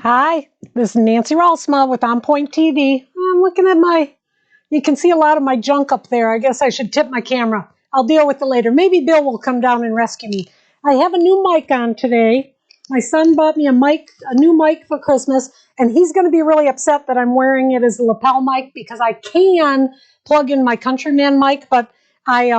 Hi, this is Nancy Ralsma with On Point TV. I'm looking at you can see a lot of my junk up there. I guess I should tip my camera. I'll deal with it later. Maybe Bill will come down and rescue me. I have a new mic on today. My son bought me a new mic for Christmas, and he's going to be really upset that I'm wearing it as a lapel mic because I can plug in my Countryman mic, but I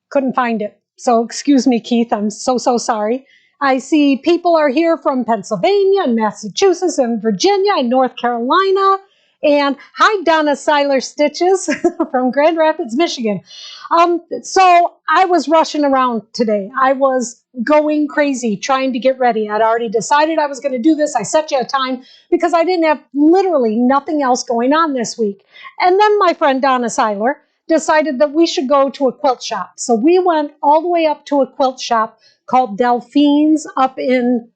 couldn't find it. So excuse me, Keith. I'm so sorry. I see people are here from Pennsylvania and Massachusetts and Virginia and North Carolina. And hi, Donna Seiler Stitches from Grand Rapids, Michigan. So I was rushing around today. I was going crazy trying to get ready. I'd already decided I was going to do this. I set you a time because I didn't have literally nothing else going on this week. And then my friend Donna Seiler decided that we should go to a quilt shop. So we went all the way up to a quilt shop called Delphine's up in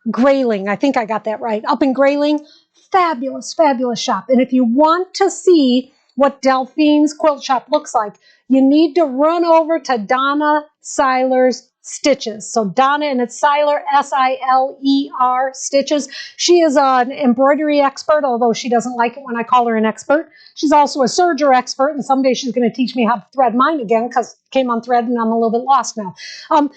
Grayling. I think I got that right. Up in Grayling. Fabulous, fabulous shop. And if you want to see what Delphine's quilt shop looks like, you need to run over to Donna Seiler's Stitches. So Donna, and it's Seiler, S-I-L-E-R, Stitches. She is an embroidery expert, although she doesn't like it when I call her an expert. She's also a serger expert, and someday she's going to teach me how to thread mine again because it came on thread and I'm a little bit lost now.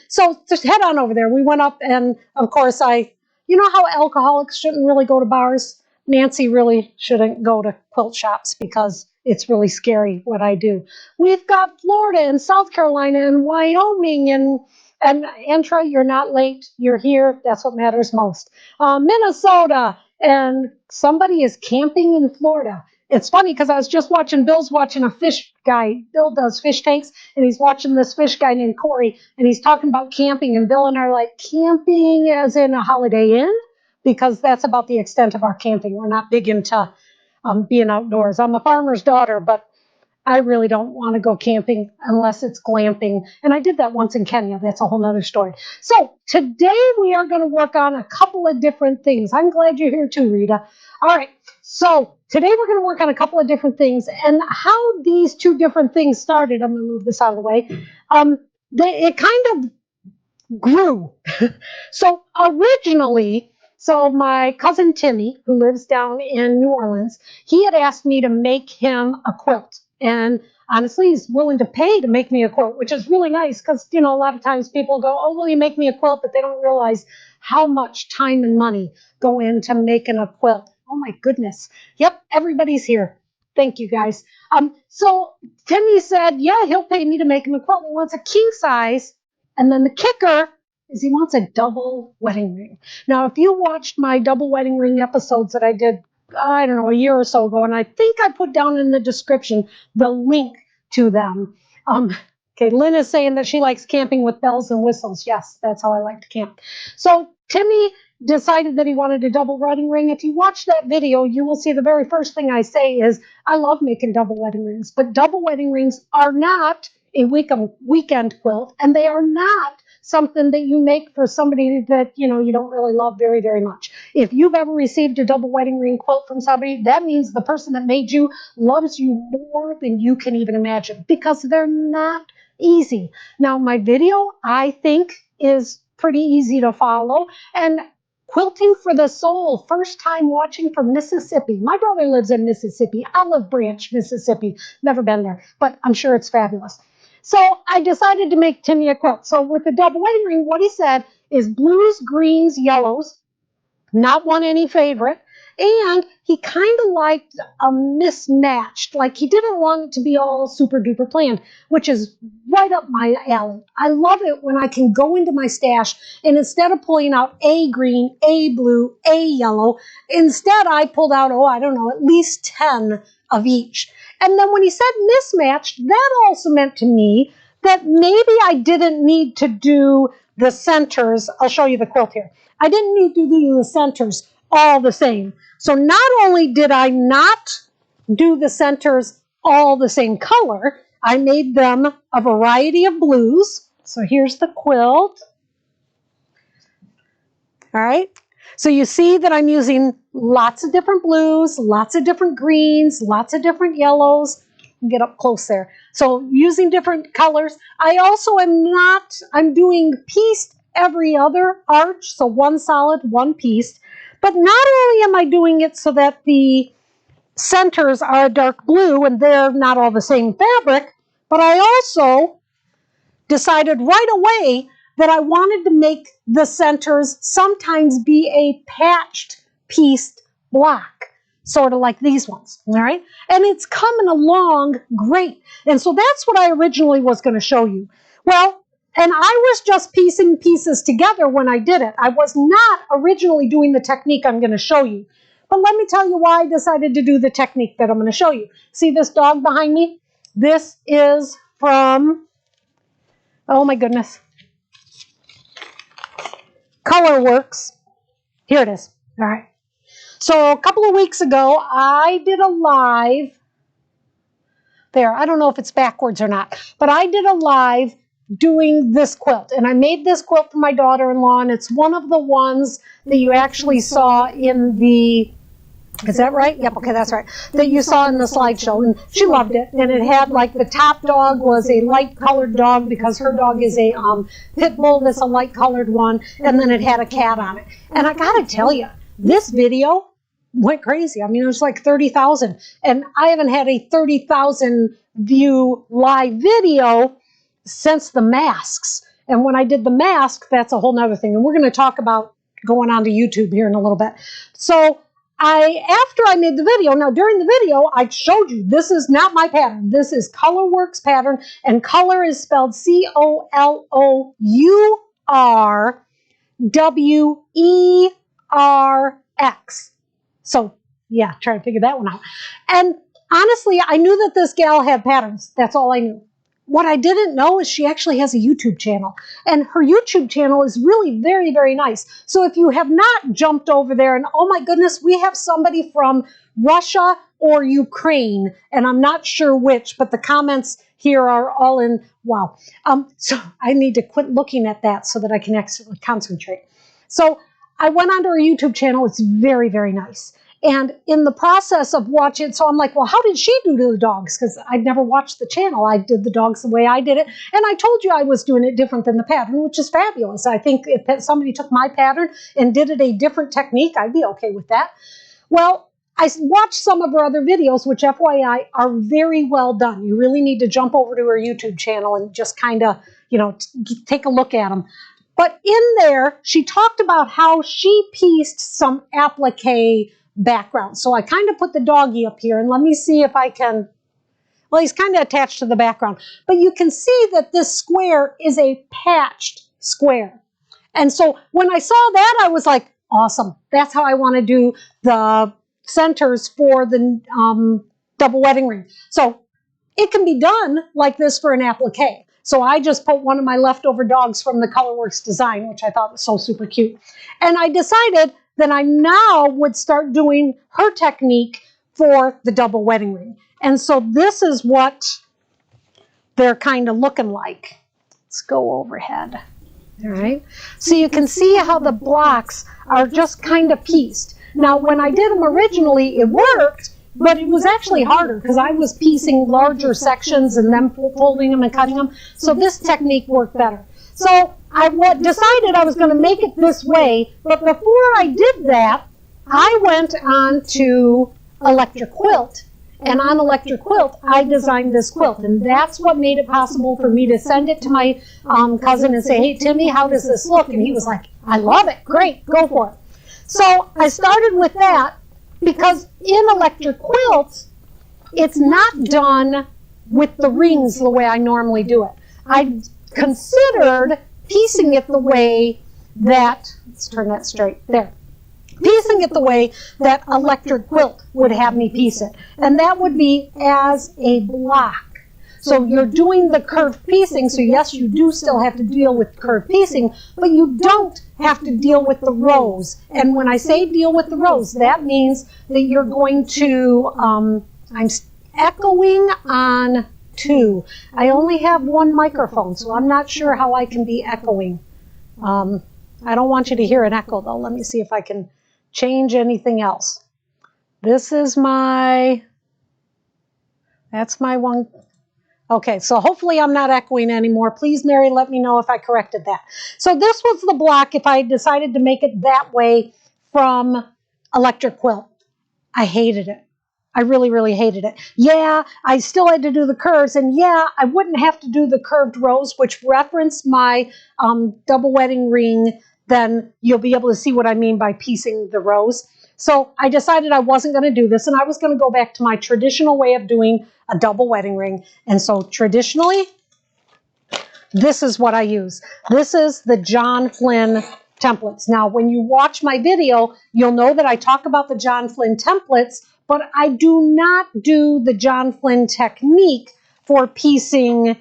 So just head on over there. We went up, and of course you know how alcoholics shouldn't really go to bars? Nancy really shouldn't go to quilt shops because it's really scary what I do. We've got Florida and South Carolina and Wyoming and Entra, you're not late. You're here. That's what matters most. Minnesota, and somebody is camping in Florida. It's funny because I was just Bill's watching a fish guy. Bill does fish tanks, and he's watching this fish guy named Corey, and he's talking about camping, and Bill and I are like, camping as in a Holiday Inn? Because that's about the extent of our camping. We're not big into being outdoors. I'm a farmer's daughter, but I really don't want to go camping unless it's glamping. And I did that once in Kenya. That's a whole other story. So today we are going to work on a couple of different things. I'm glad you're here too, Rita. All right. So today we're going to work on a couple of different things. And how these two different things started, I'm going to move this out of the way. It kind of grew. So originally, my cousin Timmy, who lives down in New Orleans, he had asked me to make him a quilt. And honestly, he's willing to pay to make me a quilt, which is really nice because, a lot of times people go, oh, will you make me a quilt? But they don't realize how much time and money go into making a quilt. Oh, my goodness. Yep, everybody's here. Thank you, guys. So Timmy said, yeah, he'll pay me to make him a quilt. He wants a king size. And then the kicker is he wants a double wedding ring. Now, if you watched my double wedding ring episodes that I did, I don't know, a year or so ago, and I think I put down in the description the link to them. Okay, Lynn is saying that she likes camping with bells and whistles. Yes, that's how I like to camp. So Timmy decided that he wanted a double wedding ring. If you watch that video, you will see the very first thing I say is, I love making double wedding rings, but double wedding rings are not a weekend quilt, and they are not something that you make for somebody that you don't really love very, very much. If you've ever received a double wedding ring quilt from somebody, that means the person that made you loves you more than you can even imagine, because they're not easy. Now, my video, I think, is pretty easy to follow, and Quilting for the Soul, first time watching from Mississippi. My brother lives in Mississippi, Olive Branch, Mississippi. Never been there, but I'm sure it's fabulous. So I decided to make Timmy a quilt. So with the double wedding ring, what he said is blues, greens, yellows, not one any favorite. And he kind of liked a mismatched, like he didn't want it to be all super duper planned, which is right up my alley. I love it when I can go into my stash and instead of pulling out a green, a blue, a yellow, instead I pulled out, at least 10 of each. And then when he said mismatched, that also meant to me that maybe I didn't need to do the centers. I'll show you the quilt here. I didn't need to do the centers all the same. So not only did I not do the centers all the same color, I made them a variety of blues. So here's the quilt. All right. So you see that I'm using lots of different blues, lots of different greens, lots of different yellows. Get up close there. So using different colors. I also I'm doing pieced every other arch. So one solid, one pieced, But not only am I doing it so that the centers are a dark blue and they're not all the same fabric, but I also decided right away that I wanted to make the centers sometimes be a patched pieced block, sort of like these ones, all right? And it's coming along great. And so that's what I originally was going to show you. Well, and I was just piecing pieces together when I did it. I was not originally doing the technique I'm going to show you. But let me tell you why I decided to do the technique that I'm going to show you. See this dog behind me? This is from, oh my goodness, Colorworks. Here it is. All right. So a couple of weeks ago, I did a live there. I don't know if it's backwards or not, but I did a live doing this quilt. And I made this quilt for my daughter-in-law, and it's one of the ones that you actually saw in the, is that right? Yep, okay, that's right. That you saw in the slideshow, and she loved it. And it had, like, the top dog was a light-colored dog because her dog is a pit bull that's a light-colored one, and then it had a cat on it. And I gotta tell you, this video went crazy. I mean, it was like 30,000. And I haven't had a 30,000 view live video since the masks. And when I did the mask, that's a whole nother thing. And we're going to talk about going on to YouTube here in a little bit. So after I made the video, now during the video, I showed you, this is not my pattern. This is Colorworks pattern, and color is spelled COLOURWERX. So yeah, try to figure that one out. And honestly, I knew that this gal had patterns. That's all I knew. What I didn't know is she actually has a YouTube channel, and her YouTube channel is really very, very nice. So if you have not jumped over there, and oh my goodness, we have somebody from Russia or Ukraine, and I'm not sure which, but the comments here are all in, wow. So I need to quit looking at that so that I can actually concentrate. So I went onto her YouTube channel. It's very, very nice. And in the process of watching, so I'm like, well, how did she do to the dogs? Because I'd never watched the channel. I did the dogs the way I did it. And I told you I was doing it different than the pattern, which is fabulous. I think if somebody took my pattern and did it a different technique, I'd be okay with that. Well, I watched some of her other videos, which FYI are very well done. You really need to jump over to her YouTube channel and just kind of, you know, take a look at them. But in there, she talked about how she pieced some applique background. So I kind of put the doggy up here, and let me see if I can, well, he's kind of attached to the background, but you can see that this square is a patched square. And so when I saw that, I was like, awesome. That's how I want to do the centers for the double wedding ring. So it can be done like this for an applique. So I just put one of my leftover dogs from the Colorworks design, which I thought was so super cute. And I decided that I now would start doing her technique for the double wedding ring. And so this is what they're kind of looking like. Let's go overhead. All right. So you can see how the blocks are just kind of pieced. Now, when I did them originally, it worked, but it was actually harder because I was piecing larger sections and then folding them and cutting them. So this technique worked better. So I decided I was going to make it this way, but before I did that, I went on to Electric Quilt, and on Electric Quilt, I designed this quilt, and that's what made it possible for me to send it to my cousin and say, hey, Timmy, how does this look? And he was like, I love it. Great, go for it. So I started with that because in Electric Quilt, it's not done with the rings the way I normally do it. I considered piecing it the way that, let's turn that straight, there. Piecing it the way that Electric Quilt would have me piece it. And that would be as a block. So you're doing the curved piecing, so yes, you do still have to deal with curved piecing, but you don't have to deal with the rows. And when I say deal with the rows, that means that you're going to, I'm echoing on 2. I only have one microphone, so I'm not sure how I can be echoing. I don't want you to hear an echo, though. Let me see if I can change anything else. This is my, that's my one. Okay, so hopefully I'm not echoing anymore. Please, Mary, let me know if I corrected that. So this was the block if I decided to make it that way from electric quilt. I hated it. I really, really hated it. Yeah, I still had to do the curves, and yeah, I wouldn't have to do the curved rows, which reference my double wedding ring. Then you'll be able to see what I mean by piecing the rows. So I decided I wasn't going to do this, and I was going to go back to my traditional way of doing a double wedding ring. And so traditionally, this is what I use. This is the John Flynn templates. Now, when you watch my video, you'll know that I talk about the John Flynn templates, but I do not do the John Flynn technique for piecing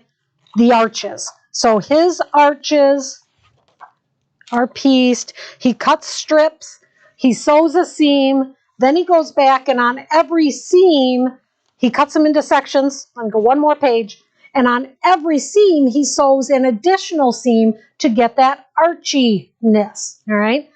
the arches. So his arches are pieced. He cuts strips. He sews a seam. Then he goes back, and on every seam, he cuts them into sections. I'm going to go one more page. And on every seam, he sews an additional seam to get that archiness, all right?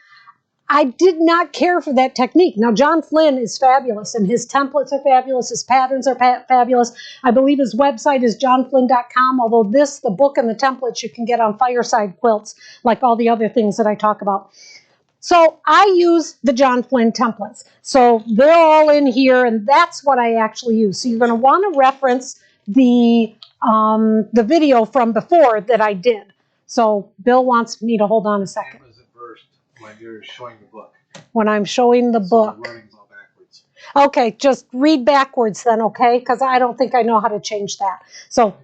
I did not care for that technique. Now, John Flynn is fabulous, and his templates are fabulous. His patterns are fabulous. I believe his website is johnflynn.com, although the book and the templates you can get on Fireside Quilts, like all the other things that I talk about. So I use the John Flynn templates. So they're all in here, and that's what I actually use. So you're going to want to reference the video from before that I did. So Bill wants me to hold on a second. When you're showing the book. When I'm showing the book. The writing's all backwards. Okay, just read backwards then, okay? Because I don't think I know how to change that. So,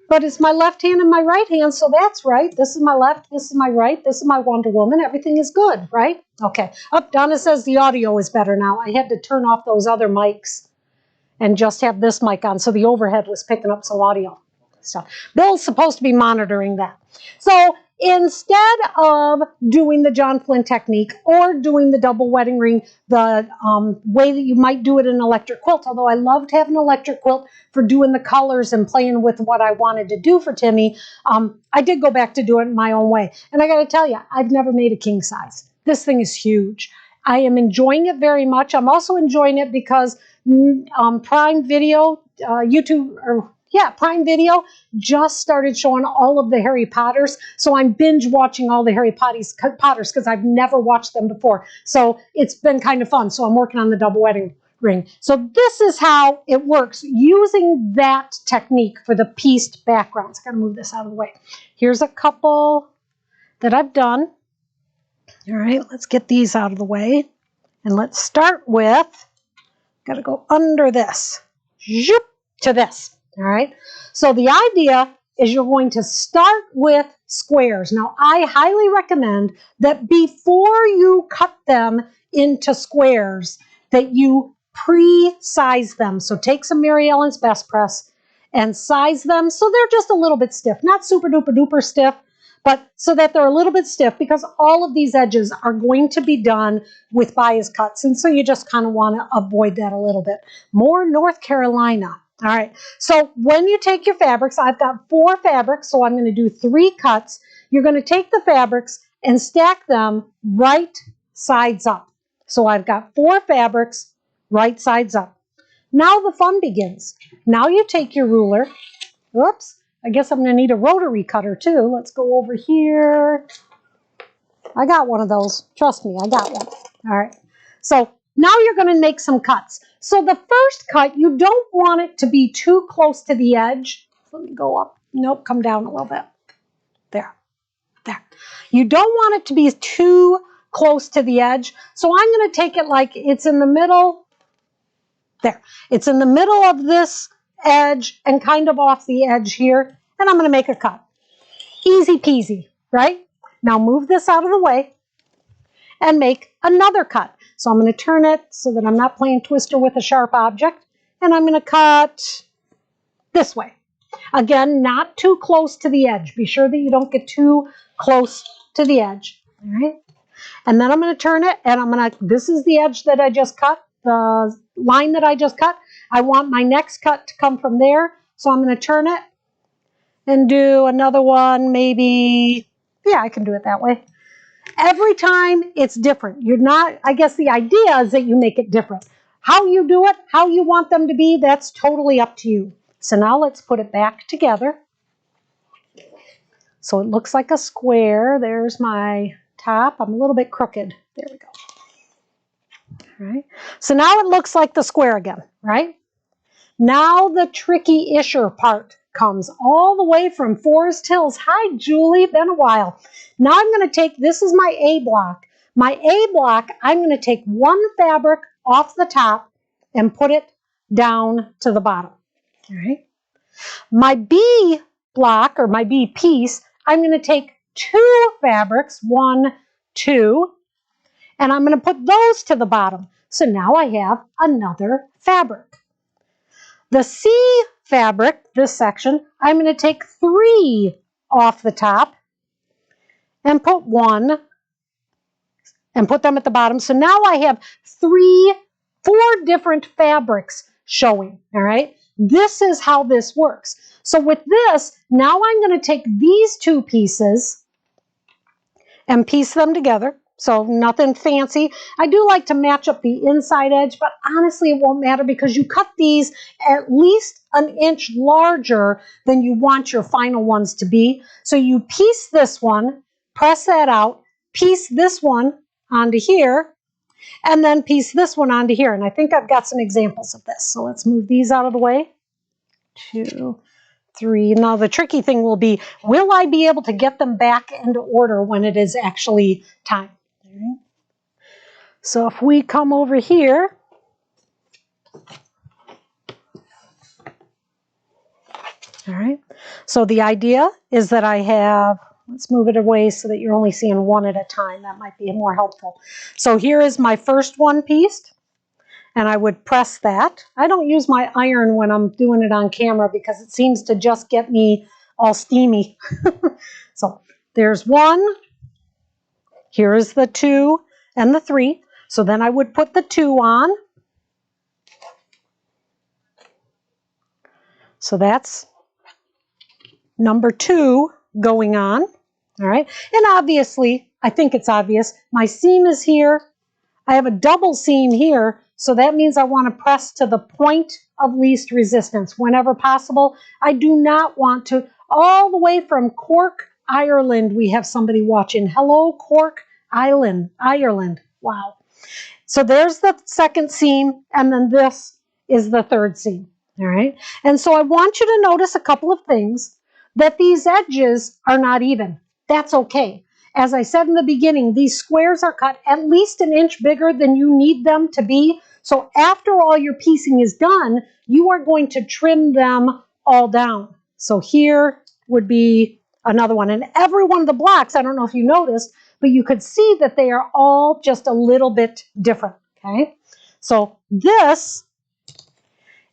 but it's my left hand and my right hand, so that's right. This is my left, this is my right, this is my Wonder Woman. Everything is good, right? Okay. Oh, Donna says the audio is better now. I had to turn off those other mics and just have this mic on, so the overhead was picking up some audio. So Bill's supposed to be monitoring that. So instead of doing the John Flynn technique or doing the double wedding ring, the way that you might do it in an electric quilt, although I loved having an electric quilt for doing the colors and playing with what I wanted to do for Timmy, I did go back to do it in my own way. And I got to tell you, I've never made a king size. This thing is huge. I am enjoying it very much. I'm also enjoying it because Prime Video, Prime Video just started showing all of the Harry Potters. So I'm binge watching all the Harry Potters because I've never watched them before. So it's been kind of fun. So I'm working on the double wedding ring. So this is how it works using that technique for the pieced backgrounds. I got to move this out of the way. Here's a couple that I've done. All right, let's get these out of the way. And let's start with, got to go under this, zoop, to this. All right, so the idea is you're going to start with squares. Now, I highly recommend that before you cut them into squares, that you pre-size them. So take some Mary Ellen's Best Press and size them so they're just a little bit stiff, not super duper duper stiff, but so that they're a little bit stiff, because all of these edges are going to be done with bias cuts. And so you just kind of want to avoid that a little bit. More North Carolina. All right, so when you take your fabrics, I've got 4 fabrics, so I'm going to do 3 cuts. You're going to take the fabrics and stack them right sides up. So I've got 4 fabrics, right sides up. Now the fun begins. Now you take your ruler. Whoops, I guess I'm going to need a rotary cutter too. Let's go over here. I got one of those. Trust me, I got one. All right, so now you're going to make some cuts. So the first cut, you don't want it to be too close to the edge. Let me go up. Nope, come down a little bit. There. You don't want it to be too close to the edge. So I'm going to take it like it's in the middle. There. It's in the middle of this edge and kind of off the edge here. And I'm going to make a cut. Easy peasy, right? Now move this out of the way and make another cut. So I'm going to turn it so that I'm not playing Twister with a sharp object. And I'm going to cut this way. Again, not too close to the edge. Be sure that you don't get too close to the edge. All right. And then I'm going to turn it, and this is the edge that I just cut, the line that I just cut. I want my next cut to come from there. So I'm going to turn it and do another one, maybe, yeah, I can do it that way. Every time it's different. I guess the idea is that you make it different. How you do it, how you want them to be, that's totally up to you. So now let's put it back together. So it looks like a square. There's my top. I'm a little bit crooked. There we go. right? So now it looks like the square again, right? Now the tricky-isher part comes all the way from Forest Hills. Hi, Julie, been a while. Now I'm going to take, this is my A block. My A block, I'm going to take one fabric off the top and put it down to the bottom, all right? My B block, or my B piece, I'm going to take two fabrics, 1, 2, and I'm going to put those to the bottom. So now I have another fabric. The C fabric, this section, I'm going to take 3 off the top and put 1 and put them at the bottom. So now I have 4 different fabrics showing, all right? This is how this works. So with this, now I'm going to take these 2 pieces and piece them together. So nothing fancy. I do like to match up the inside edge, but honestly it won't matter because you cut these at least an inch larger than you want your final ones to be. So you piece this one, press that out, piece this one onto here, and then piece this one onto here. And I think I've got some examples of this. So let's move these out of the way. 2, 3. Now the tricky thing will be, will I be able to get them back into order when it is actually time? Okay. So if we come over here, all right, so the idea is that I have, let's move it away so that you're only seeing one at a time. That might be more helpful. So here is my first one pieced, and I would press that. I don't use my iron when I'm doing it on camera because it seems to just get me all steamy. So there's 1, here is the 2 and the 3. So then I would put the 2 on. So that's number 2 going on, all right? And obviously, I think it's obvious, my seam is here. I have a double seam here, so that means I want to press to the point of least resistance whenever possible. I do not want to, all the way from Cork, Ireland, we have somebody watching. Hello, Cork, Ireland. Wow. So there's the second seam, and then this is the third seam, all right? And so I want you to notice a couple of things, that these edges are not even. That's okay. As I said in the beginning, these squares are cut at least an inch bigger than you need them to be. So after all your piecing is done, you are going to trim them all down. So here would be another one. And every one of the blocks, I don't know if you noticed, but you could see that they are all just a little bit different, okay? So this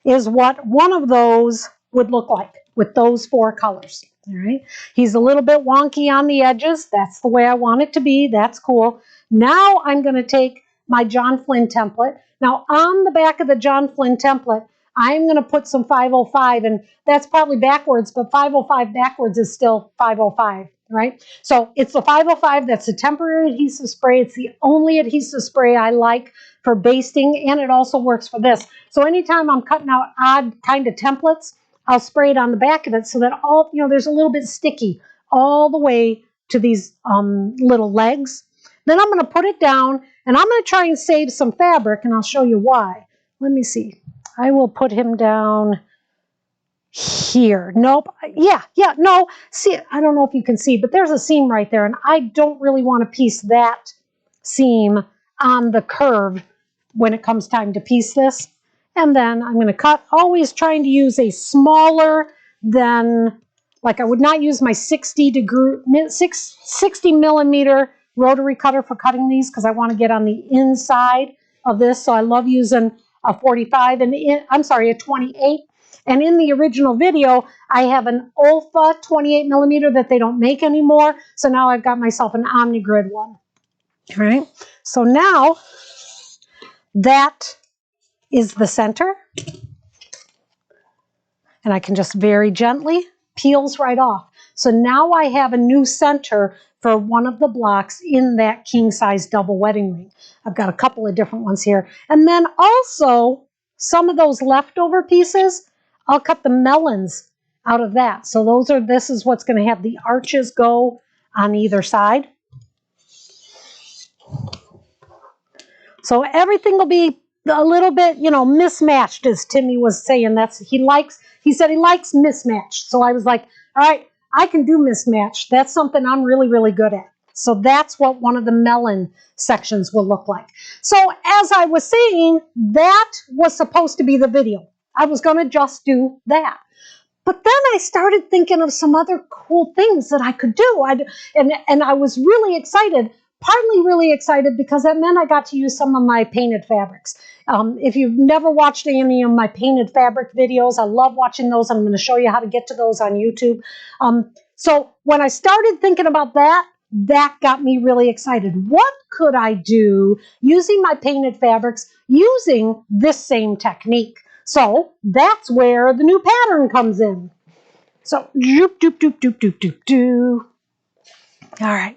is what one of those would look like with those 4 colors, all right? He's a little bit wonky on the edges. That's the way I want it to be. That's cool. Now I'm going to take my John Flynn template. Now on the back of the John Flynn template, I'm going to put some 505, and that's probably backwards, but 505 backwards is still 505, right? So it's the 505 that's a temporary adhesive spray. It's the only adhesive spray I like for basting, and it also works for this. So anytime I'm cutting out odd kind of templates, I'll spray it on the back of it so that all, there's a little bit sticky all the way to these little legs. Then I'm going to put it down, and I'm going to try and save some fabric, and I'll show you why. Let me see. I will put him down here. Nope. Yeah, no. See, I don't know if you can see, but there's a seam right there, and I don't really want to piece that seam on the curve when it comes time to piece this. And then I'm going to cut, always trying to use a smaller than, like I would not use my 60 millimeter rotary cutter for cutting these because I want to get on the inside of this. So I love using a 45 and a 28. And in the original video, I have an Olfa 28 millimeter that they don't make anymore. So now I've got myself an OmniGrid one. All right. So now that is the center. And I can just very gently peels right off. So now I have a new center for one of the blocks in that king size double wedding ring. I've got a couple of different ones here. And then also some of those leftover pieces, I'll cut the melons out of that. So this is what's going to have the arches go on either side. So everything will be a little bit, you know, mismatched, as Timmy was saying. He said he likes mismatched. So I was like, all right, I can do mismatched. That's something I'm really, really good at. So that's what one of the melon sections will look like. So as I was saying, that was supposed to be the video. I was going to just do that. But then I started thinking of some other cool things that I could do. And I was really excited, partly really excited because that meant I got to use some of my painted fabrics. If you've never watched any of my painted fabric videos, I love watching those. I'm going to show you how to get to those on YouTube. So when I started thinking about that, that got me really excited. What could I do using my painted fabrics using this same technique? So that's where the new pattern comes in. So, doop, doop, doop, doop, doop, doop, doop. All right.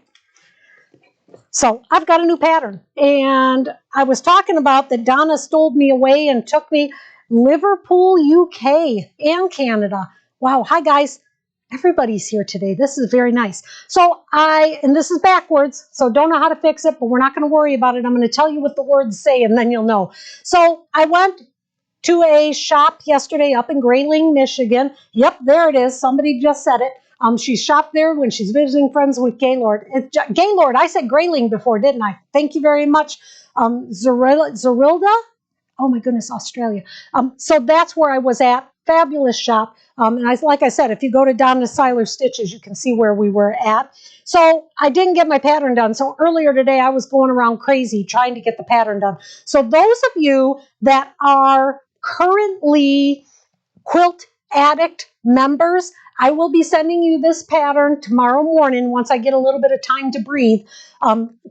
So I've got a new pattern. And I was talking about that Donna stole me away and took me Liverpool, UK and Canada. Wow. Hi, guys. Everybody's here today. This is very nice. So and this is backwards, so don't know how to fix it, but we're not going to worry about it. I'm going to tell you what the words say, and then you'll know. So I went to a shop yesterday up in Grayling, Michigan. Yep, there it is. Somebody just said it. She shopped there when she's visiting friends with Gaylord. Gaylord, I said Grayling before, didn't I? Thank you very much. Zerilda? Oh my goodness, Australia. So that's where I was at. Fabulous shop. And like I said, if you go to Donna Seiler Stitches, you can see where we were at. So I didn't get my pattern done. So earlier today, I was going around crazy trying to get the pattern done. So those of you that are currently Quilt Addict members, I will be sending you this pattern tomorrow morning once I get a little bit of time to breathe.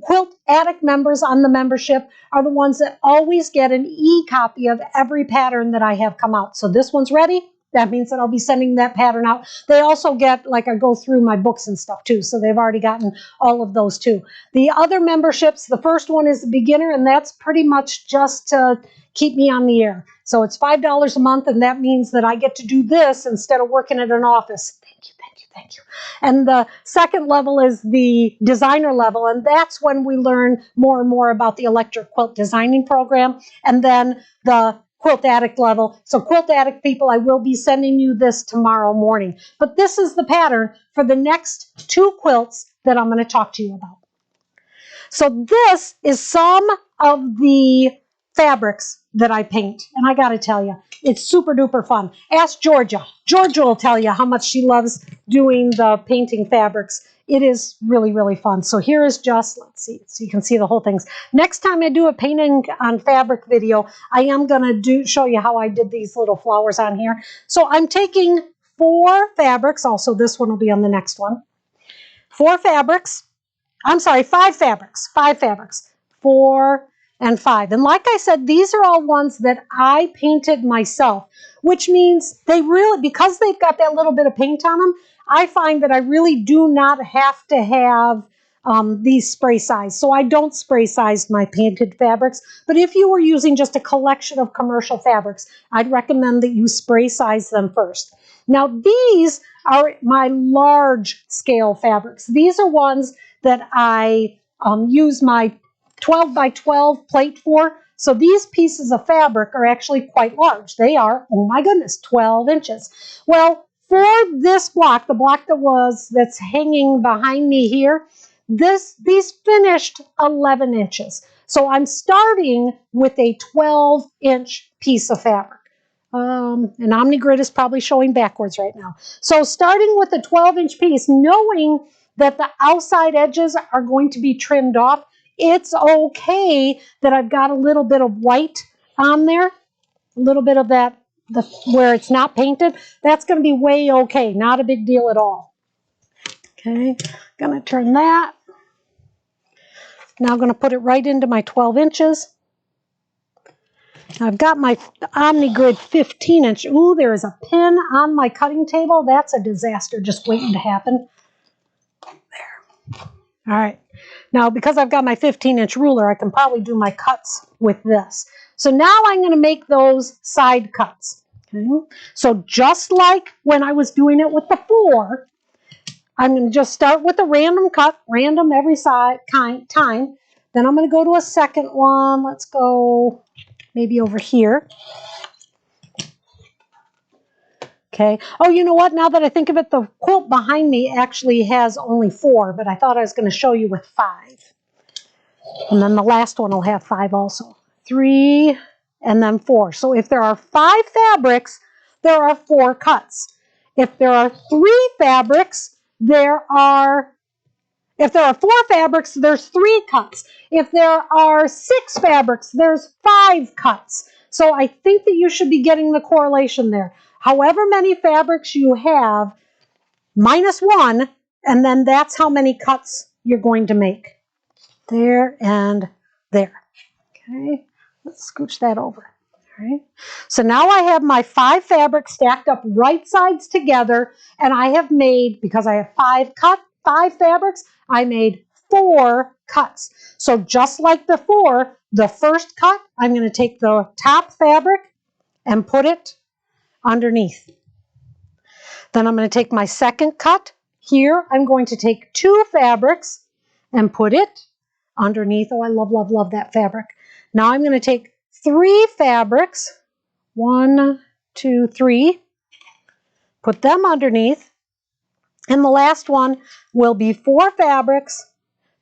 Quilt Addict members on the membership are the ones that always get an e-copy of every pattern that I have come out. So this one's ready. That means that I'll be sending that pattern out. They also get, like, I go through my books and stuff too, so they've already gotten all of those too. The other memberships, the first one is the beginner, and that's pretty much just to keep me on the air. So it's $5 a month, and that means that I get to do this instead of working at an office. Thank you, thank you, thank you. And the second level is the designer level, and that's when we learn more and more about the electric quilt designing program, and then the Quilt Addict level. So Quilt Addict people, I will be sending you this tomorrow morning. But this is the pattern for the next 2 quilts that I'm going to talk to you about. So this is some of the fabrics that I paint. And I got to tell you, it's super duper fun. Ask Georgia. Georgia will tell you how much she loves doing the painting fabrics. It is really, really fun. So here is just, let's see, so you can see the whole things. Next time I do a painting on fabric video, I am going to show you how I did these little flowers on here. So I'm taking 4 fabrics. Also, this one will be on the next one. 4 fabrics. I'm sorry, 5 fabrics. 5 fabrics. 4 and 5. And like I said, these are all ones that I painted myself, which means they really, because they've got that little bit of paint on them, I find that I really do not have to have these spray size. So I don't spray size my painted fabrics. But if you were using just a collection of commercial fabrics, I'd recommend that you spray size them first. Now these are my large scale fabrics. These are ones that I use my 12 by 12 plate for. So these pieces of fabric are actually quite large. They are, oh my goodness, 12 inches. Well, for this block, the block that's hanging behind me here, these finished 11 inches. So I'm starting with a 12-inch piece of fabric. And OmniGrid is probably showing backwards right now. So starting with a 12-inch piece, knowing that the outside edges are going to be trimmed off, it's okay that I've got a little bit of white on there, a little bit of that, where it's not painted. That's going to be way okay, not a big deal at all. Okay, going to turn that. Now I'm going to put it right into my 12 inches. I've got my OmniGrid 15-inch. Ooh, there is a pin on my cutting table. That's a disaster just waiting to happen. There. All right. Now, because I've got my 15-inch ruler, I can probably do my cuts with this. So now I'm going to make those side cuts. Okay? So just like when I was doing it with the 4, I'm going to just start with a random cut, random every time. Then I'm going to go to a second one. Let's go maybe over here. Okay. Oh, you know what? Now that I think of it, the quilt behind me actually has only 4, but I thought I was going to show you with 5. And then the last one will have 5 also. 3 and then 4. So if there are 5 fabrics, there are 4 cuts. If there are 3 fabrics, if there are 4 fabrics, there's 3 cuts. If there are 6 fabrics, there's 5 cuts. So I think that you should be getting the correlation there. However many fabrics you have, minus 1, and then that's how many cuts you're going to make. There and there. Okay, let's scooch that over. All right. So now I have my 5 fabrics stacked up right sides together, and I have made, because I have 5 fabrics, I made 4 cuts. So just like before, the first cut, I'm going to take the top fabric and put it underneath. Then I'm going to take my second cut. Here, I'm going to take 2 fabrics and put it underneath. Oh, I love, love, love that fabric. Now I'm going to take 3 fabrics. 1, 2, 3. Put them underneath. And the last one will be 4 fabrics,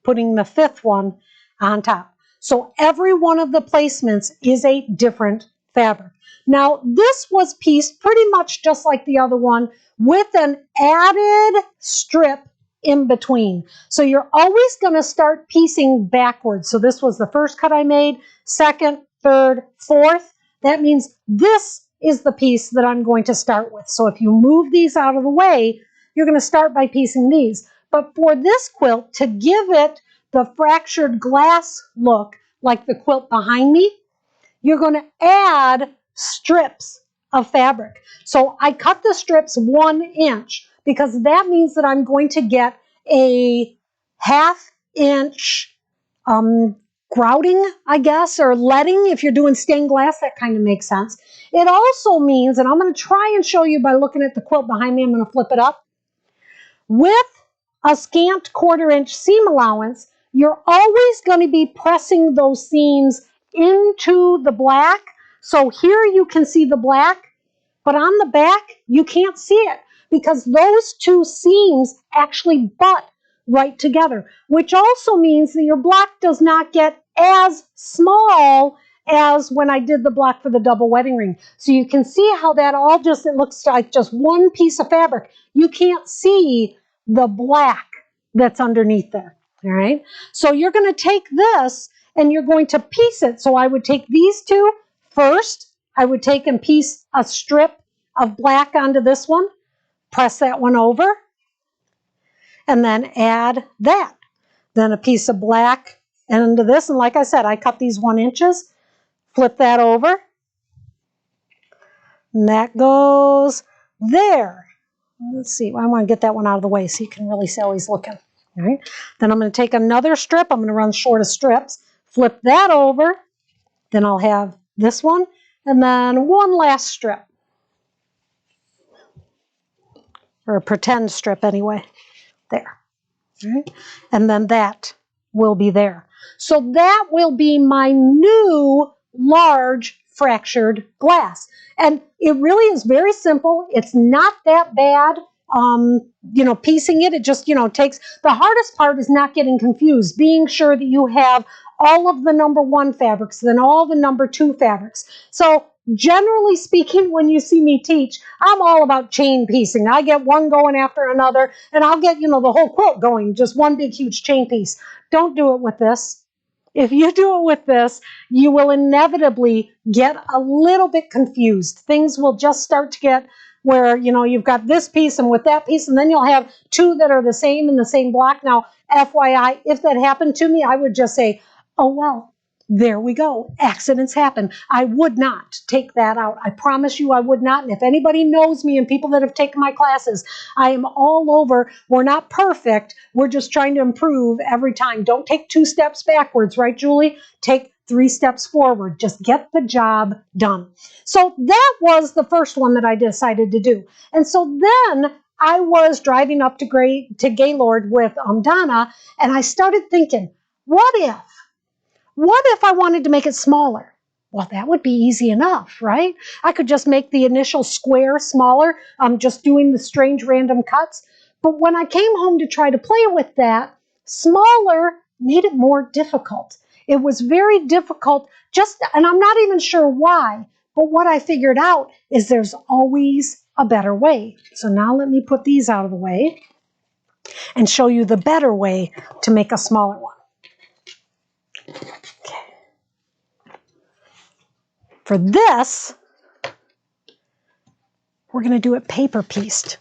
putting the 5th one on top. So every one of the placements is a different fabric. Now, this was pieced pretty much just like the other one with an added strip in between. So you're always going to start piecing backwards. So this was the first cut I made, second, third, fourth. That means this is the piece that I'm going to start with. So if you move these out of the way, you're going to start by piecing these. But for this quilt, to give it the fractured glass look like the quilt behind me, you're going to add strips of fabric. So I cut the strips 1 inch because that means that I'm going to get a 1/2 inch grouting, I guess, or leading. If you're doing stained glass, that kind of makes sense. It also means, and I'm going to try and show you by looking at the quilt behind me, I'm going to flip it up. With a scant 1/4 inch seam allowance, you're always going to be pressing those seams into the black. So here you can see the black, but on the back, you can't see it because those 2 seams actually butt right together, which also means that your block does not get as small as when I did the block for the double wedding ring. So you can see how that all just, it looks like just one piece of fabric. You can't see the black that's underneath there. All right. So you're going to take this and you're going to piece it. So I would take these 2 first. I would take and piece a strip of black onto this one, press that one over, and then add that. Then a piece of black into this. And like I said, I cut these 1 inches, flip that over, and that goes there. Let's see, I want to get that one out of the way so you can really see how he's looking. All right. Then I'm going to take another strip. I'm going to run short of strips, flip that over. Then I'll have this one, and then one last strip. Or a pretend strip anyway. There. All right. And then that will be there. So that will be my new large fractured glass. And it really is very simple. It's not that bad. Piecing it, it just, takes, the hardest part is not getting confused, being sure that you have all of the number 1 fabrics, then all the number 2 fabrics. So generally speaking, when you see me teach, I'm all about chain piecing. I get one going after another, and I'll get, the whole quilt going, just one big, huge chain piece. Don't do it with this. If you do it with this, you will inevitably get a little bit confused. Things will just start to get where, you've got this piece and with that piece, and then you'll have 2 that are the same in the same block. Now, FYI, if that happened to me, I would just say, oh, well, there we go. Accidents happen. I would not take that out. I promise you I would not. And if anybody knows me and people that have taken my classes, I am all over. We're not perfect. We're just trying to improve every time. Don't take 2 steps backwards, right, Julie? Take 3 steps forward. Just get the job done. So that was the first one that I decided to do. And so then I was driving up to Gaylord with Donna, and I started thinking, what if What if I wanted to make it smaller? Well, that would be easy enough, right? I could just make the initial square smaller, just doing the strange random cuts. But when I came home to try to play with that, smaller made it more difficult. It was very difficult, and I'm not even sure why, but what I figured out is there's always a better way. So now let me put these out of the way and show you the better way to make a smaller one. Okay. For this, we're going to do it paper pieced.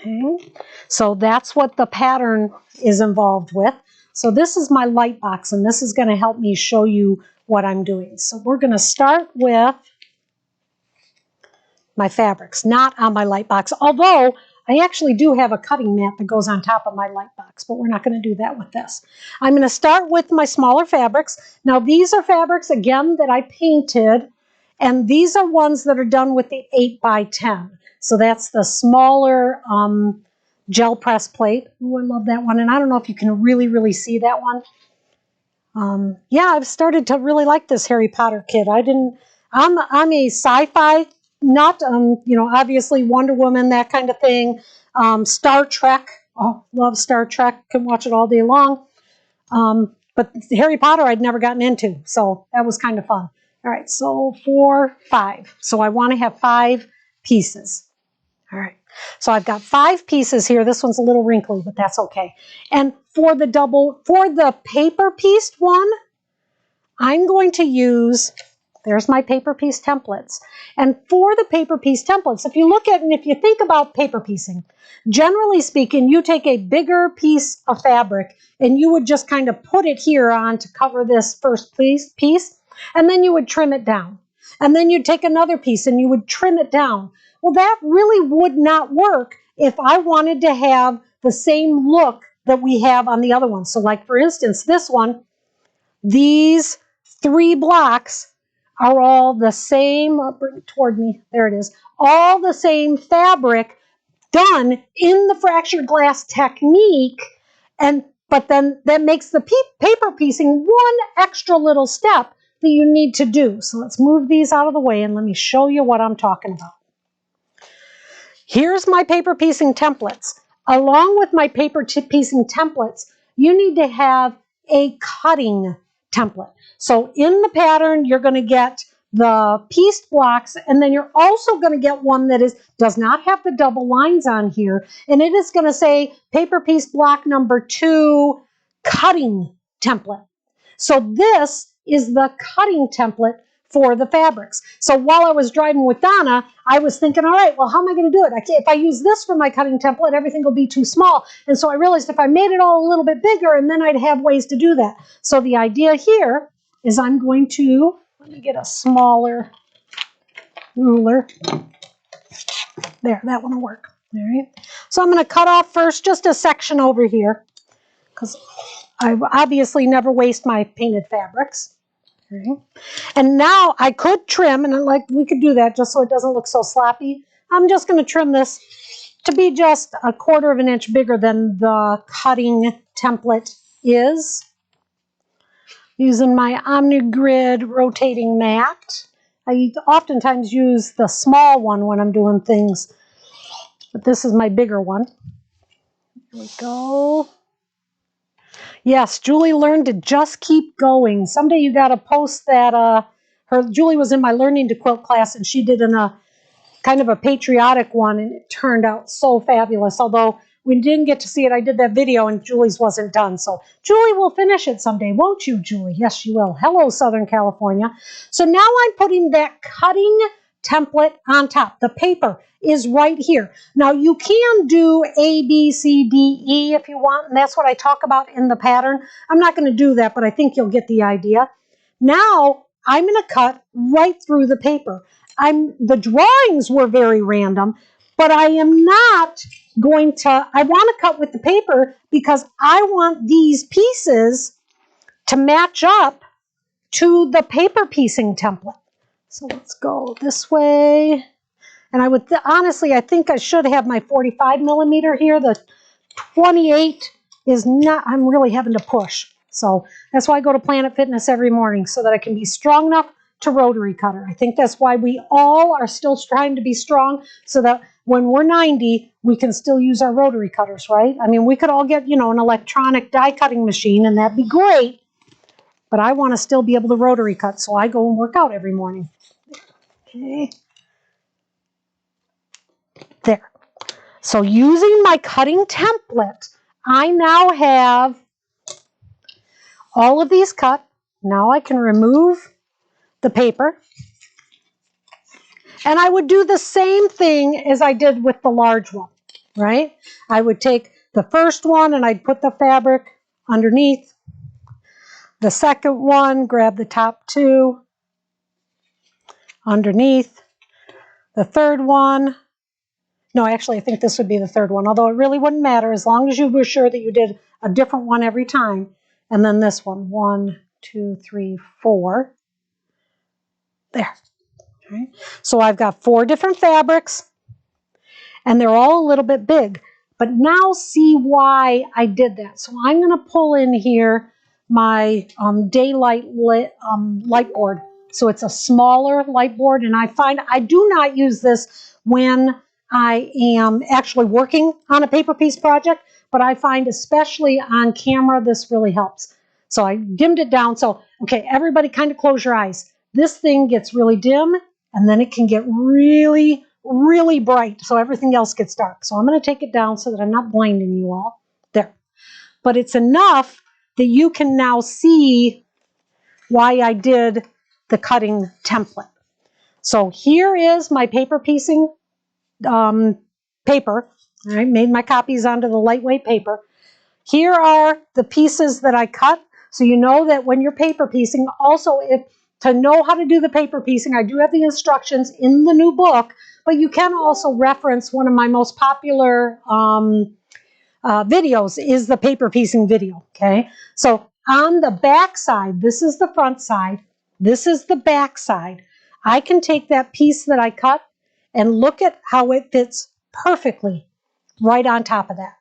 Okay. So that's what the pattern is involved with. So this is my light box, and this is going to help me show you what I'm doing. So we're going to start with my fabrics, not on my light box, although I actually do have a cutting mat that goes on top of my light box, but we're not going to do that with this. I'm going to start with my smaller fabrics. Now these are fabrics, again, that I painted, and these are ones that are done with the 8x10. So that's the smaller gel press plate. Ooh, I love that one, and I don't know if you can really see that one. Yeah, I've started to really like this Harry Potter kit. I'm a sci-fi nut, you know, obviously Wonder Woman, that kind of thing. Star Trek, oh, love Star Trek, can watch it all day long. But Harry Potter I'd never gotten into, so that was kind of fun. All right, so 4, 5. So I want to have 5 pieces. All right, so I've got 5 pieces here. This one's a little wrinkly, but that's okay. And for the paper pieced one, I'm going to use, there's my paper piece templates. And for the paper piece templates, if you look at, and if you think about paper piecing, generally speaking, you take a bigger piece of fabric and you would just kind of put it here on to cover this first piece, and then you would trim it down. And then you'd take another piece and you would trim it down. Well, that really would not work if I wanted to have the same look that we have on the other one. So like, for instance, this one, these 3 blocks are all the same. I'll bring it toward me. There it is. All the same fabric done in the fractured glass technique. But then that makes the paper piecing one extra little step that you need to do. So let's move these out of the way and let me show you what I'm talking about. Here's my paper piecing templates. Along with my paper piecing templates, you need to have a cutting template. So in the pattern, you're going to get the pieced blocks, and then you're also going to get one that does not have the double lines on here, and it is going to say paper piece block number 2 cutting template. So this is the cutting template for the fabrics. So while I was driving with Donna, I was thinking, all right, well, how am I going to do it? If I use this for my cutting template, everything will be too small. And so I realized if I made it all a little bit bigger, and then I'd have ways to do that. So the idea here is I'm going to, let me get a smaller ruler. There, that one will work. All right. So I'm going to cut off first just a section over here, because I obviously never waste my painted fabrics. Okay. And now I could trim, and we could do that just so it doesn't look so sloppy. I'm just going to trim this to be just 1/4 of an inch bigger than the cutting template is. Using my OmniGrid rotating mat. I oftentimes use the small one when I'm doing things, but this is my bigger one. Here we go. Yes, Julie learned to just keep going. Someday you got to post that. Julie was in my Learning to Quilt class, and she did a kind of a patriotic one, and it turned out so fabulous. Although we didn't get to see it, I did that video, and Julie's wasn't done. So Julie will finish it someday, won't you, Julie? Yes, she will. Hello, Southern California. So now I'm putting that cutting template on top. The paper is right here. Now you can do A, B, C, D, E if you want, and that's what I talk about in the pattern. I'm not going to do that, but I think you'll get the idea. Now I'm going to cut right through the paper. The drawings were very random, but I am not going to, I want to cut with the paper because I want these pieces to match up to the paper piecing template. So let's go this way. And I would, honestly, I think I should have my 45 millimeter here. The 28 is not, I'm really having to push. So that's why I go to Planet Fitness every morning, so that I can be strong enough to rotary cutter. I think that's why we all are still trying to be strong, so that when we're 90, we can still use our rotary cutters, right? I mean, we could all get, an electronic die cutting machine, and that'd be great, but I want to still be able to rotary cut, so I go and work out every morning. Okay. There. So using my cutting template, I now have all of these cut. Now I can remove the paper. And I would do the same thing as I did with the large one, right? I would take the first one and I'd put the fabric underneath. The second one, grab the top two underneath. The third one, no, actually I think this would be the third one, although it really wouldn't matter as long as you were sure that you did a different one every time. And then this one, 1, 2, 3, 4. There. Okay. So I've got 4 different fabrics, and they're all a little bit big. But now see why I did that. So I'm going to pull in here my daylight light board. So it's a smaller light board, and I find I do not use this when I am actually working on a paper piece project, but I find especially on camera this really helps. So I dimmed it down. So, okay, everybody kind of close your eyes. This thing gets really dim, and then it can get really, really bright, so everything else gets dark. So I'm going to take it down so that I'm not blinding you all. There. But it's enough that you can now see why I did the cutting template. So here is my paper piecing paper. I made my copies onto the lightweight paper. Here are the pieces that I cut. So you know that when you're paper piecing, also to know how to do the paper piecing, I do have the instructions in the new book, but you can also reference one of my most popular videos is the paper piecing video, okay? So on the back side, this is the front side, this is the back side. I can take that piece that I cut and look at how it fits perfectly right on top of that.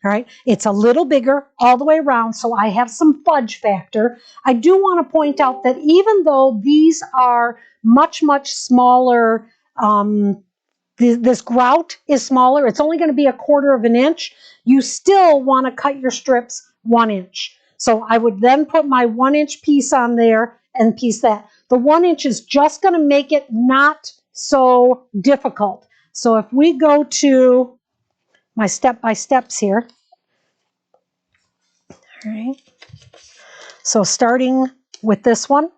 All right, it's a little bigger all the way around, so I have some fudge factor. I do want to point out that even though these are much, much smaller, this grout is smaller, it's only going to be 1/4 of an inch, you still want to cut your strips 1 inch. So I would then put my 1 inch piece on there and piece that. The 1 inch is just going to make it not so difficult. So if we go to my step-by-steps here. All right. So starting with this one,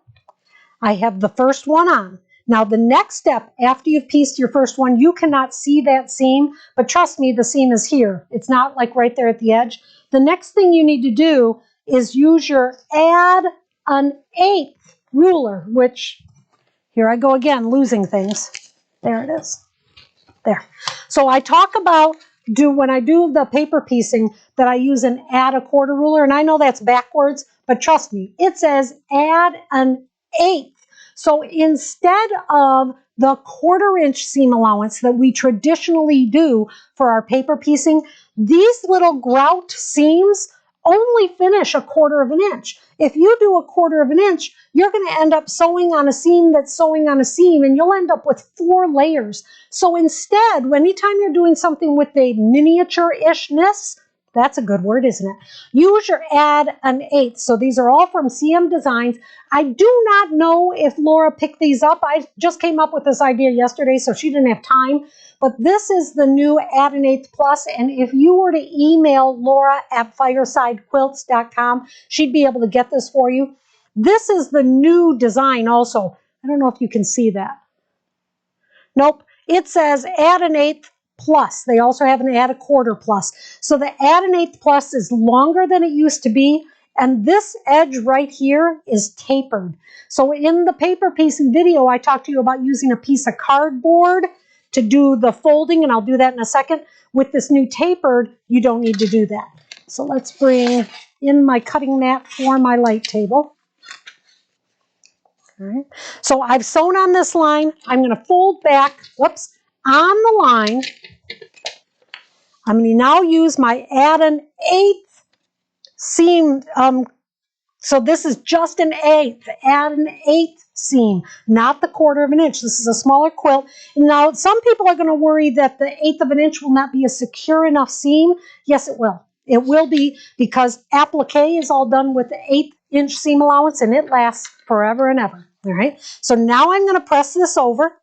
I have the first one on. Now the next step, after you've pieced your first one, you cannot see that seam, but trust me, the seam is here. It's not like right there at the edge. The next thing you need to do is use your add an 1/8 ruler, which, here I go again, losing things. There it is. There. So I talk about when I do the paper piecing that I use an add 1/4 ruler, and I know that's backwards, but trust me, it says add an 1/8. So instead of the 1/4 inch seam allowance that we traditionally do for our paper piecing, these little grout seams only finish 1/4 of an inch. If you do 1/4 of an inch, you're going to end up sewing on a seam that's sewing on a seam, and you'll end up with 4 layers. So instead, anytime you're doing something with a miniature-ishness, that's a good word, isn't it? Use your add an 1/8. So these are all from CM Designs. I do not know if Laura picked these up. I just came up with this idea yesterday, so she didn't have time. But this is the new add an 1/8 plus, and if you were to email Laura at firesidequilts.com, she'd be able to get this for you. This is the new design also. I don't know if you can see that. Nope. It says add an 1/8 plus. They also have an add 1/4 plus. So the add an 1/8 plus is longer than it used to be, and this edge right here is tapered. So in the paper piecing video, I talked to you about using a piece of cardboard to do the folding, and I'll do that in a second. With this new tapered, you don't need to do that. So let's bring in my cutting mat for my light table. All right. So I've sewn on this line. I'm going to fold back, whoops, on the line. I'm going to now use my add an 1/8 seam So this is just an eighth. Add an eighth seam, not the 1/4 of an inch. This is a smaller quilt. Now, some people are going to worry that the 1/8 of an inch will not be a secure enough seam. Yes, it will. It will be, because applique is all done with the 1/8 inch seam allowance, and it lasts forever and ever. All right. So now I'm going to press this over.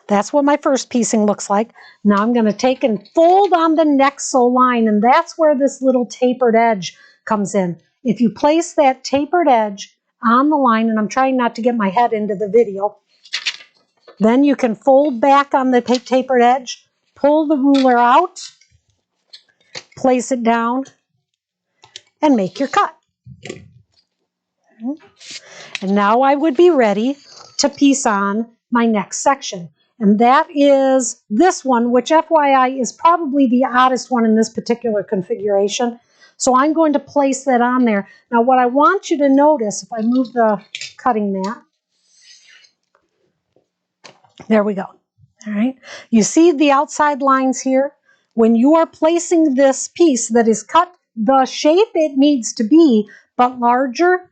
That's what my first piecing looks like. Now I'm going to take and fold on the next sew line, and that's where this little tapered edge comes in. If you place that tapered edge on the line, and I'm trying not to get my head into the video, then you can fold back on the tapered edge, pull the ruler out, place it down, and make your cut. And now I would be ready to piece on my next section. And that is this one, which FYI is probably the oddest one in this particular configuration. So I'm going to place that on there. Now what I want you to notice, if I move the cutting mat, there we go. All right. You see the outside lines here? When you are placing this piece that is cut the shape it needs to be, but larger,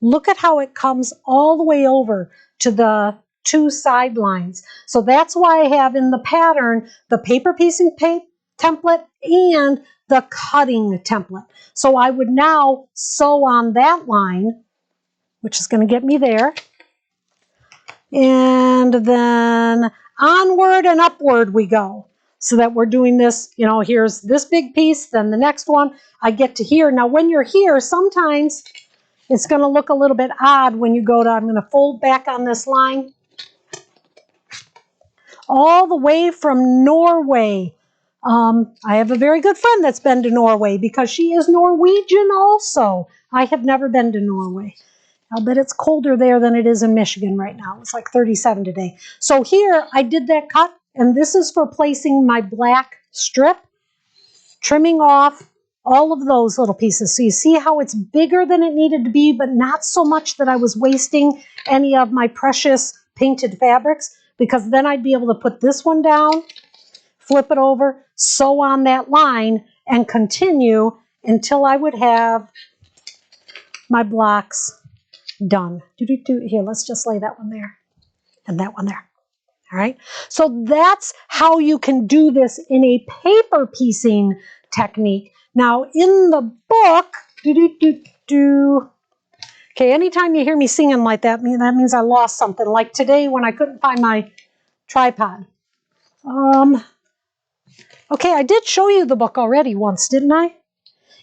look at how it comes all the way over to the 2 side lines. So that's why I have in the pattern the paper piecing template and the cutting template. So I would now sew on that line, which is going to get me there. And then onward and upward we go. So that we're doing this, you know, here's this big piece, then the next one, I get to here. Now when you're here, sometimes it's going to look a little bit odd when you go to, I'm going to fold back on this line. All the way from Norway. I have a very good friend that's been to Norway because she is Norwegian also. I have never been to Norway. I'll bet it's colder there than it is in Michigan right now. It's like 37 today. So here I did that cut, and this is for placing my black strip, trimming off all of those little pieces. So you see how it's bigger than it needed to be, but not so much that I was wasting any of my precious painted fabrics, because then I'd be able to put this one down, flip it over, sew on that line, and continue until I would have my blocks done. Here, let's just lay that one there and that one there. All right. So that's how you can do this in a paper piecing technique. Now in the book, okay, anytime you hear me singing like that, that means I lost something. Like today when I couldn't find my tripod. Okay, I did show you the book already once, didn't I?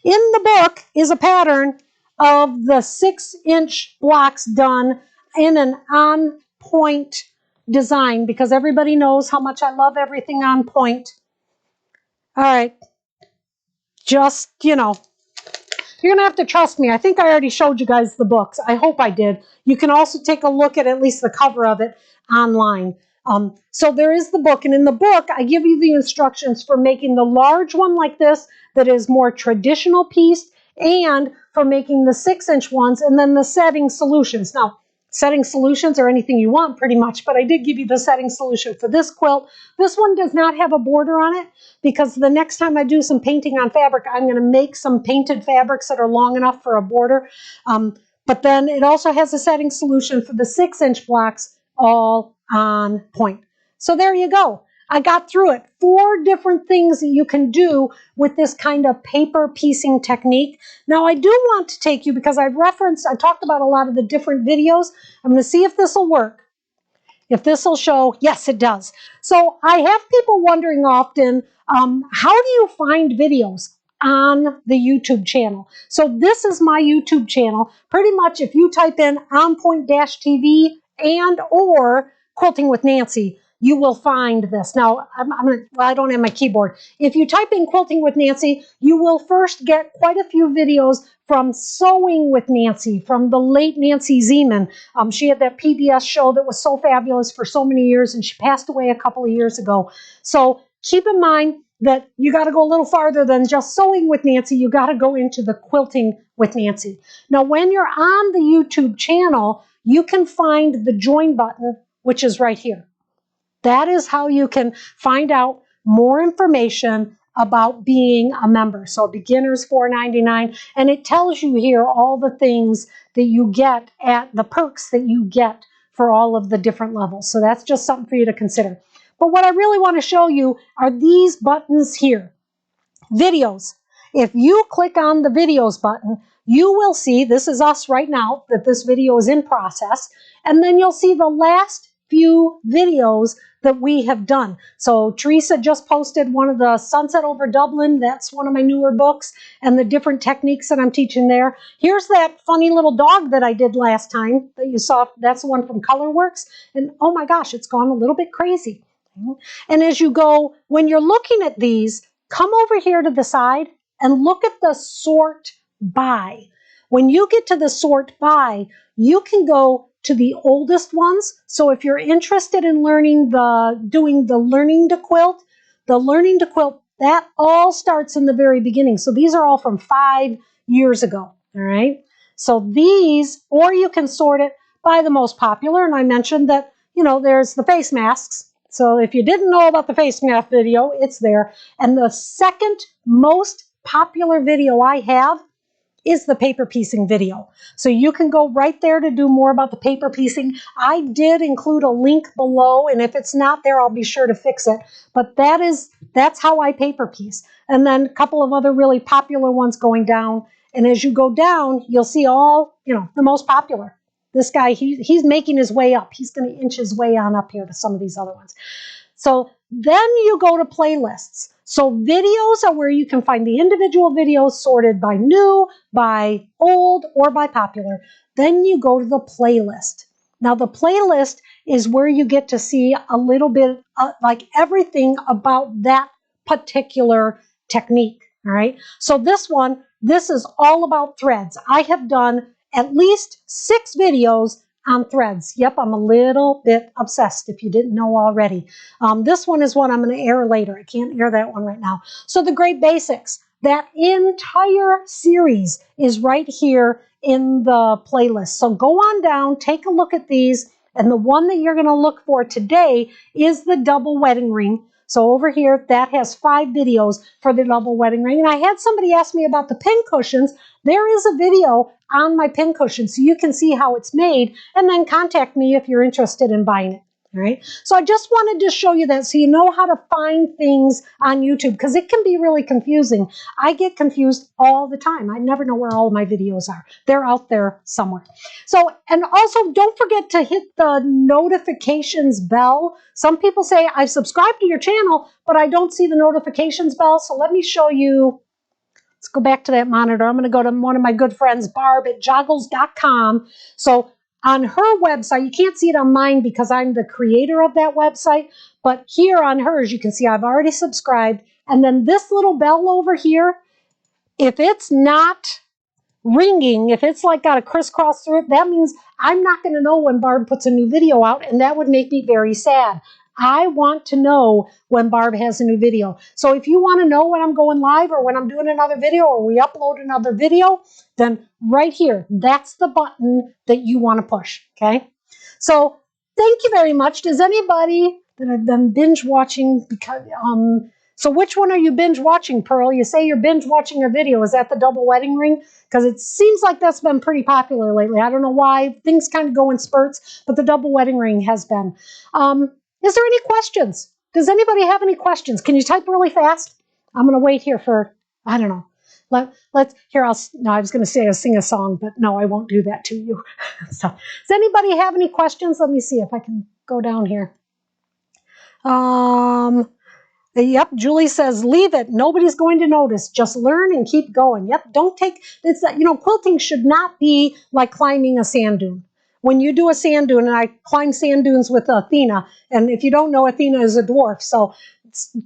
In the book is a pattern of the 6-inch blocks done in an on-point design, because everybody knows how much I love everything on point. All right, just, you know, you're going to have to trust me. I think I already showed you guys the books. I hope I did. You can also take a look at least the cover of it online. So there is the book, and in the book, I give you the instructions for making the large one like this that is more traditional piece, and for making the 6-inch ones, and then the setting solutions. Now, setting solutions are anything you want pretty much, but I did give you the setting solution for this quilt. This one does not have a border on it, because the next time I do some painting on fabric, I'm going to make some painted fabrics that are long enough for a border. But then it also has a setting solution for the 6-inch blocks, all on point. So there you go. I got through it. 4 different things that you can do with this kind of paper piecing technique. Now I do want to take you, because I talked about a lot of the different videos. I'm going to see if this will work. If this will show, yes, it does. So I have people wondering often, how do you find videos on the YouTube channel? So this is my YouTube channel. Pretty much if you type in onpoint-tv and or Quilting with Nancy, you will find this. Now, I don't have my keyboard. If you type in Quilting with Nancy, you will first get quite a few videos from Sewing with Nancy, from the late Nancy Zeman. She had that PBS show that was so fabulous for so many years, and she passed away a couple of years ago. So keep in mind that you got to go a little farther than just Sewing with Nancy. You got to go into the Quilting with Nancy. Now, when you're on the YouTube channel, you can find the join button, which is right here. That is how you can find out more information about being a member. So beginners $4.99, and it tells you here all the things that you get at the perks that you get for all of the different levels. So that's just something for you to consider. But what I really want to show you are these buttons here. Videos. If you click on the videos button, you will see, this is us right now, that this video is in process, and then you'll see the last few videos that we have done. So Teresa just posted one of the Sunset Over Dublin. That's one of my newer books, and the different techniques that I'm teaching there. Here's that funny little dog that I did last time that you saw. That's the one from Colorworks, and oh my gosh, it's gone a little bit crazy. And as you go, when you're looking at these, come over here to the side and look at the sort by. When you get to the sort by, you can go to the oldest ones. So if you're interested in doing the learning to quilt, that all starts in the very beginning. So these are all from 5 years ago, all right? So these, or you can sort it by the most popular, and I mentioned that, you know, there's the face masks. So if you didn't know about the face mask video, it's there. And the second most popular video I have is the paper piecing video. So you can go right there to do more about the paper piecing. I did include a link below, and if it's not there, I'll be sure to fix it. But that's how I paper piece. And then a couple of other really popular ones going down. And as you go down, you'll see all, you know, the most popular. This guy, he's making his way up. He's going to inch his way on up here to some of these other ones. So then you go to playlists. So videos are where you can find the individual videos sorted by new, by old, or by popular. Then you go to the playlist. Now the playlist is where you get to see a little bit like everything about that particular technique. All right. So this is all about threads. I have done at least 6 videos on threads. Yep, I'm a little bit obsessed if you didn't know already. This one is one I'm going to air later. I can't air that one right now. So the Great Basics, that entire series is right here in the playlist. So go on down, take a look at these, and the one that you're going to look for today is the double wedding ring. So over here, that has 5 videos for the double wedding ring. And I had somebody ask me about the pin cushions. There is a video on my pin cushion so you can see how it's made, and then contact me if you're interested in buying it. All right. So I just wanted to show you that so you know how to find things on YouTube, because it can be really confusing. I get confused all the time. I never know where all my videos are. They're out there somewhere. So, and also don't forget to hit the notifications bell. Some people say, I've subscribed to your channel, but I don't see the notifications bell. So let me show you. Let's go back to that monitor. I'm going to go to one of my good friends, Barb at joggles.com. So on her website, you can't see it on mine because I'm the creator of that website, but here on hers, you can see I've already subscribed. And then this little bell over here, if it's not ringing, if it's like got a crisscross through it, that means I'm not going to know when Barb puts a new video out, and that would make me very sad. I want to know when Barb has a new video. So if you want to know when I'm going live or when I'm doing another video or we upload another video, then right here, that's the button that you want to push, okay? So thank you very much. Does anybody that I've been binge watching, because so which one are you binge watching, Pearl? You say you're binge watching a video. Is that the double wedding ring? Because it seems like that's been pretty popular lately. I don't know why. Things kind of go in spurts, but the double wedding ring has been. Is there any questions? Does anybody have any questions? Can you type really fast? I'm going to wait here for, I don't know. No, I was going to say I'll sing a song, but no, I won't do that to you. So, does anybody have any questions? Let me see if I can go down here. Yep, Julie says, leave it. Nobody's going to notice. Just learn and keep going. Yep, don't take, it's that, you know, quilting should not be like climbing a sand dune. When you do a sand dune, and I climb sand dunes with Athena, and if you don't know, Athena is a dwarf, so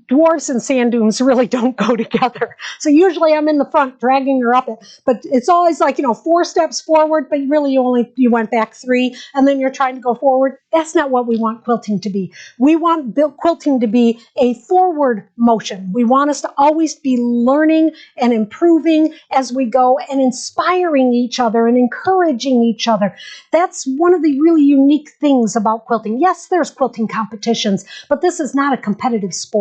dwarfs and sand dunes really don't go together. So usually I'm in the front dragging her up it, but it's always like, you know, 4 steps forward, but really you went back 3, and then you're trying to go forward. That's not what we want quilting to be. We want quilting to be a forward motion. We want us to always be learning and improving as we go and inspiring each other and encouraging each other. That's one of the really unique things about quilting. Yes, there's quilting competitions, but this is not a competitive sport.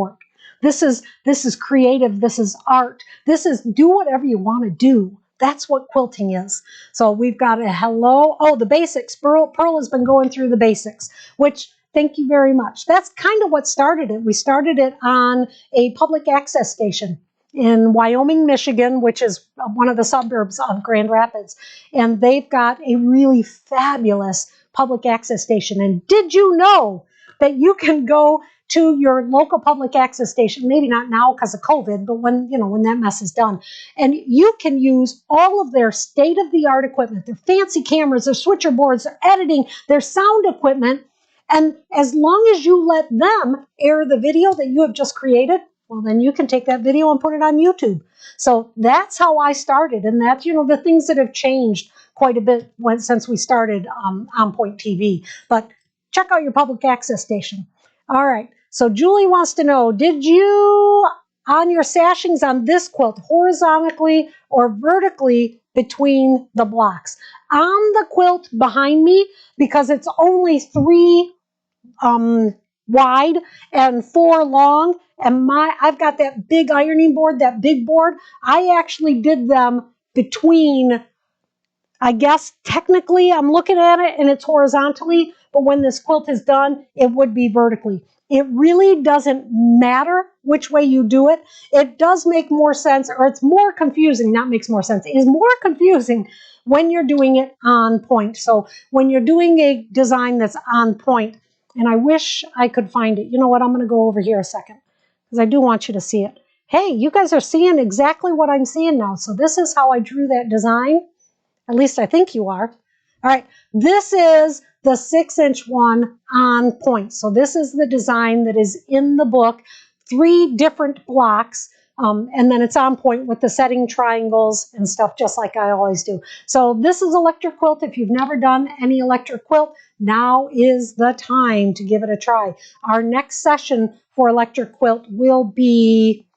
This is creative. This is art. This is do whatever you want to do. That's what quilting is. So we've got a hello. Oh, the basics. Pearl has been going through the basics, which thank you very much. That's kind of what started it. We started it on a public access station in Wyoming, Michigan, which is one of the suburbs of Grand Rapids. And they've got a really fabulous public access station. And did you know that you can go to your local public access station, maybe not now because of COVID, but when that mess is done, and you can use all of their state-of-the-art equipment, their fancy cameras, their switcher boards, their editing, their sound equipment, and as long as you let them air the video that you have just created, well, then you can take that video and put it on YouTube. So that's how I started, and that's, the things that have changed quite a bit since we started On Point TV. But check out your public access station. All right, so Julie wants to know, did you, on your sashings on this quilt, horizontally or vertically between the blocks? On the quilt behind me, because it's only 3 wide and 4 long, and I've got that big ironing board, that big board, I actually did them between, I guess technically I'm looking at it and it's horizontally, but when this quilt is done, it would be vertically. It really doesn't matter which way you do it. It does make more sense, or it's more confusing, not makes more sense. It is more confusing when you're doing it on point. So when you're doing a design that's on point, and I wish I could find it. You know what? I'm going to go over here a second because I do want you to see it. Hey, you guys are seeing exactly what I'm seeing now. So this is how I drew that design. At least I think you are. All right, this is the 6-inch one on point. So this is the design that is in the book, 3 different blocks, and then it's on point with the setting triangles and stuff, just like I always do. So this is electric quilt. If you've never done any electric quilt, now is the time to give it a try. Our next session for electric quilt will be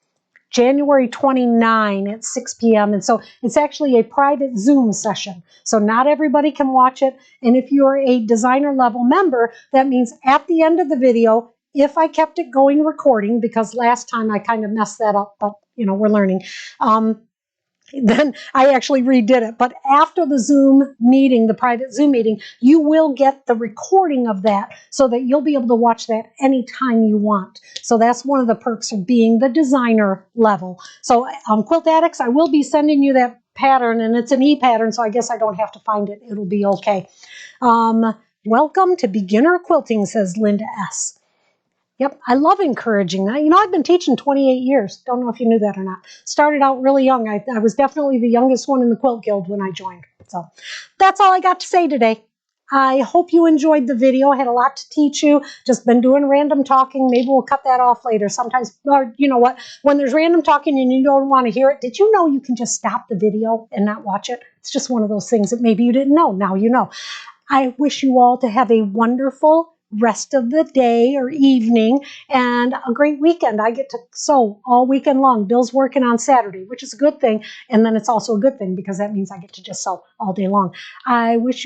January 29 at 6 p.m. And so it's actually a private Zoom session. So not everybody can watch it. And if you're a designer level member, that means at the end of the video, if I kept it going recording, because last time I kind of messed that up, but we're learning. Then I actually redid it. But after the Zoom meeting, the private Zoom meeting, you will get the recording of that so that you'll be able to watch that anytime you want. So that's one of the perks of being the designer level. So Quilt Addicts, I will be sending you that pattern, and it's an e-pattern, so I guess I don't have to find it. It'll be okay. Welcome to beginner quilting, says Linda S. Yep, I love encouraging that. I've been teaching 28 years. Don't know if you knew that or not. Started out really young. I was definitely the youngest one in the Quilt Guild when I joined. So that's all I got to say today. I hope you enjoyed the video. I had a lot to teach you. Just been doing random talking. Maybe we'll cut that off later. Sometimes, or you know what, when there's random talking and you don't want to hear it, did you know you can just stop the video and not watch it? It's just one of those things that maybe you didn't know. Now you know. I wish you all to have a wonderful rest of the day or evening and a great weekend. I get to sew all weekend long. Bill's working on Saturday, which is a good thing. And then it's also a good thing because that means I get to just sew all day long. I wish you